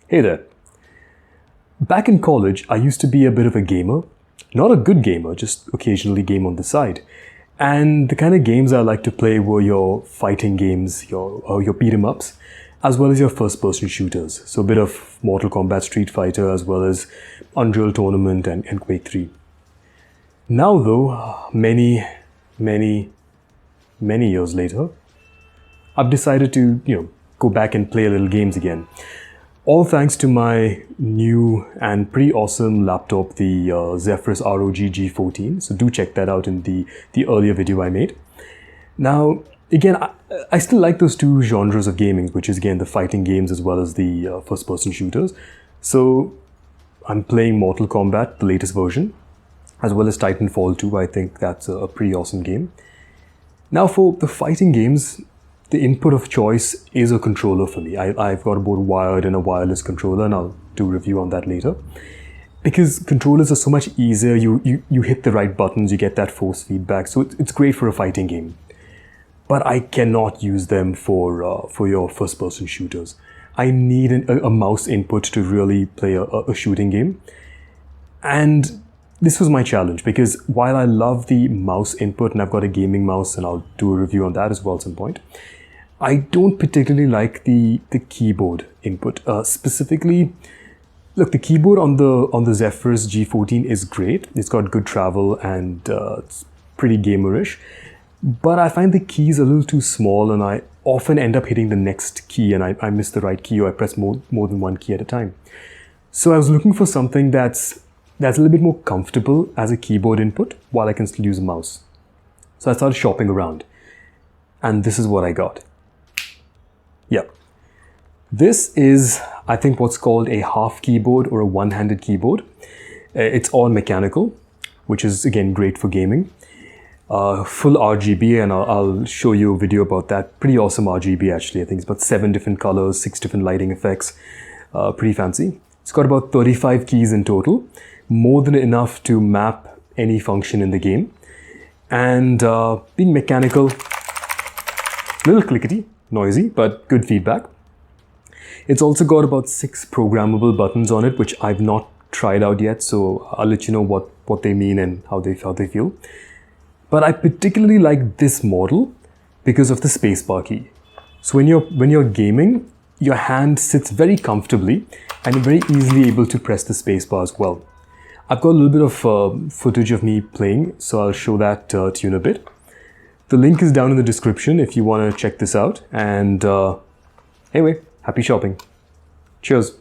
Hey there. Back in college, I used to be a bit of a gamer. Not a good gamer, just occasionally game on the side. And the kind of games I like to play were your fighting games, your beat 'em ups, as well as your first-person shooters. So a bit of Mortal Kombat, Street Fighter, as well as Unreal Tournament and Quake 3. Now though, many years later, I've decided to, go back and play a little games again. All thanks to my new and pretty awesome laptop, the Zephyrus ROG G14. So do check that out in the earlier video I made. Now, again, I still like those two genres of gaming, which is again the fighting games as well as the first-person shooters. So I'm playing Mortal Kombat, the latest version, as well as Titanfall 2. I think that's a pretty awesome game. Now for the fighting games, the input of choice is a controller for me. I've got both wired and a wireless controller, and I'll do a review on that later. Because controllers are so much easier, you hit the right buttons, you get that force feedback, so it's great for a fighting game. But I cannot use them for your first-person shooters. I need a mouse input to really play a shooting game. And this was my challenge, because while I love the mouse input, and I've got a gaming mouse, and I'll do a review on that as well at some point, I don't particularly like the keyboard input. Specifically, look, the keyboard on the Zephyrus G14 is great. It's got good travel and it's pretty gamerish. But I find the keys a little too small, and I often end up hitting the next key and I miss the right key, or I press more than one key at a time. So I was looking for something that's a little bit more comfortable as a keyboard input while I can still use a mouse. So I started shopping around, and this is what I got. Yep. This is, I think, what's called a half keyboard or a one-handed keyboard. It's all mechanical, which is again great for gaming. Full RGB, and I'll show you a video about that. Pretty awesome RGB actually. I think it's about 7 different colors, 6 different lighting effects. Pretty fancy. It's got about 35 keys in total, more than enough to map any function in the game. And being mechanical, a little clickety, noisy, but good feedback. It's also got about 6 programmable buttons on it, which I've not tried out yet, so I'll let you know what they mean and how they feel. But I particularly like this model because of the spacebar key. So when you're gaming, your hand sits very comfortably and you're very easily able to press the spacebar as well. I've got a little bit of footage of me playing, so I'll show that to you in a bit. The link is down in the description if you want to check this out. And anyway, happy shopping. Cheers.